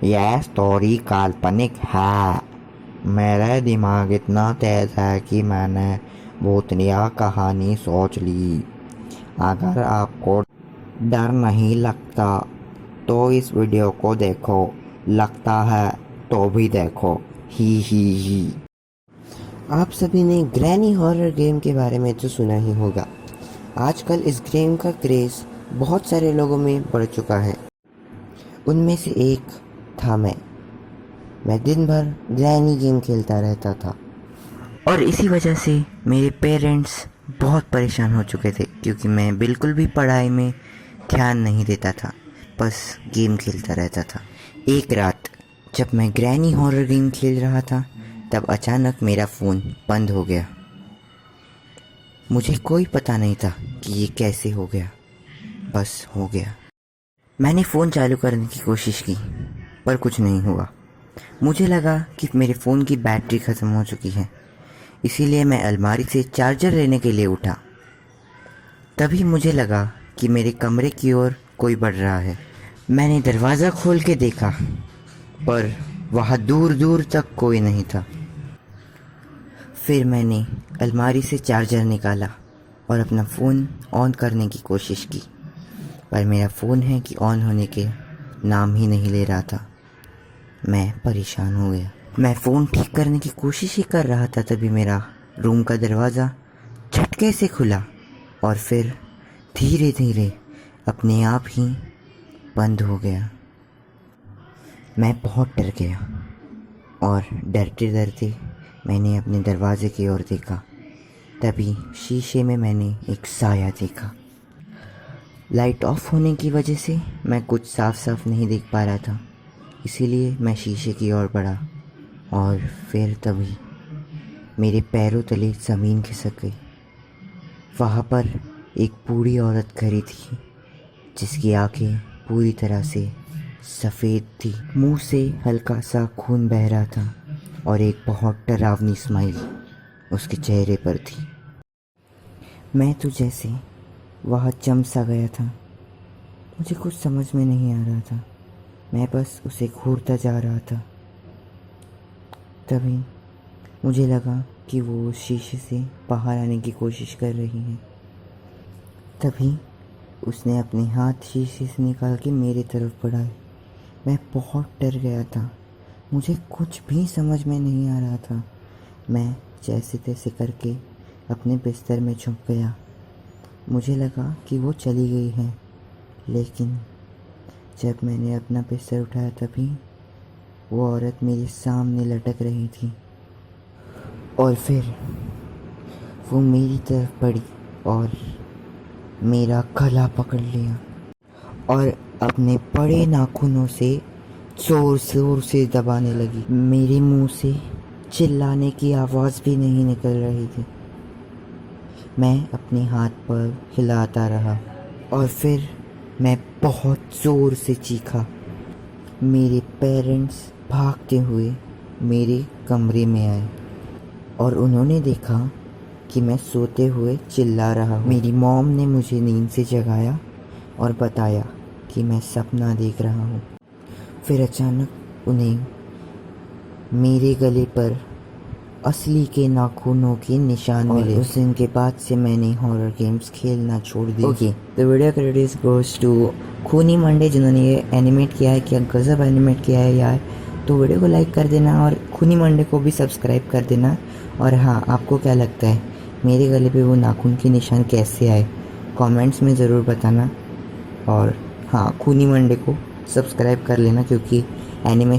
यह स्टोरी काल्पनिक है। मेरा दिमाग इतना तेज है कि मैंने भूतिया कहानी सोच ली। अगर आपको डर नहीं लगता तो इस वीडियो को देखो, लगता है तो भी देखो। ही। आप सभी ने ग्रैनी हॉरर गेम के बारे में तो सुना ही होगा। आजकल इस गेम का क्रेज़ बहुत सारे लोगों में बढ़ चुका है। उनमें से एक था मैं दिन भर ग्रैनी गेम खेलता रहता था और इसी वजह से मेरे पेरेंट्स बहुत परेशान हो चुके थे, क्योंकि मैं बिल्कुल भी पढ़ाई में ध्यान नहीं देता था, बस गेम खेलता रहता था। एक रात जब मैं ग्रैनी हॉरर गेम खेल रहा था, तब अचानक मेरा फ़ोन बंद हो गया। मुझे कोई पता नहीं था कि ये कैसे हो गया, बस हो गया। मैंने फ़ोन चालू करने की कोशिश की पर कुछ नहीं हुआ। मुझे लगा कि मेरे फ़ोन की बैटरी ख़त्म हो चुकी है, इसीलिए मैं अलमारी से चार्जर लेने के लिए उठा। तभी मुझे लगा कि मेरे कमरे की ओर कोई बढ़ रहा है। मैंने दरवाज़ा खोल के देखा, पर वहाँ दूर दूर तक कोई नहीं था। फिर मैंने अलमारी से चार्जर निकाला और अपना फ़ोन ऑन करने की कोशिश की, पर मेरा फ़ोन है कि ऑन होने के नाम ही नहीं ले रहा था। मैं परेशान हो गया। मैं फ़ोन ठीक करने की कोशिश ही कर रहा था, तभी मेरा रूम का दरवाज़ा झटके से खुला और फिर धीरे धीरे अपने आप ही बंद हो गया। मैं बहुत डर गया और डरते डरते मैंने अपने दरवाजे की ओर देखा। तभी शीशे में मैंने एक साया देखा। लाइट ऑफ होने की वजह से मैं कुछ साफ साफ नहीं देख पा रहा था, इसीलिए मैं शीशे की ओर बढ़ा और फिर तभी मेरे पैरों तले ज़मीन खिसक गई। वहाँ पर एक बूढ़ी औरत खड़ी थी, जिसकी आंखें पूरी तरह से सफ़ेद थी। मुंह से हल्का सा खून बह रहा था और एक बहुत डरावनी स्माइल उसके चेहरे पर थी। मैं तो जैसे वहाँ जम सा गया था। मुझे कुछ समझ में नहीं आ रहा था, मैं बस उसे घूरता जा रहा था। तभी मुझे लगा कि वो शीशे से बाहर आने की कोशिश कर रही है। तभी उसने अपने हाथ शीशे से निकाल के मेरी तरफ बढ़ाए। मैं बहुत डर गया था, मुझे कुछ भी समझ में नहीं आ रहा था। मैं जैसे तैसे करके अपने बिस्तर में छुप गया। मुझे लगा कि वो चली गई है, लेकिन जब मैंने अपना बिस्तर उठाया तभी वो औरत मेरे सामने लटक रही थी और फिर वो मेरी तरफ बढ़ी और मेरा गला पकड़ लिया और अपने बड़े नाखूनों से ज़ोर ज़ोर से दबाने लगी। मेरे मुंह से चिल्लाने की आवाज़ भी नहीं निकल रही थी। मैं अपने हाथ पर हिलाता रहा और फिर मैं बहुत ज़ोर से चीखा। मेरे पेरेंट्स भागते हुए मेरे कमरे में आए और उन्होंने देखा कि मैं सोते हुए चिल्ला रहा हूँ। मेरी मॉम ने मुझे नींद से जगाया और बताया कि मैं सपना देख रहा हूँ। फिर अचानक उन्हें मेरे गले पर असली के नाखूनों के निशान मिले। उस दिन के बाद से मैंने हॉरर गेम्स खेलना छोड़ दिया। Okay, the video credits goes to Khooni Monday, जिन्होंने ये एनिमेट किया है। क्या गज़ब एनिमेट किया है यार। तो वीडियो को लाइक कर देना और खूनी मंडे को भी सब्सक्राइब कर देना। और हाँ, आपको क्या लगता है मेरे गले पे वो नाखून के निशान कैसे आए, कमेंट्स में ज़रूर बताना। और हाँ, खूनी मंडे को सब्सक्राइब कर लेना, क्योंकि एनिमेशन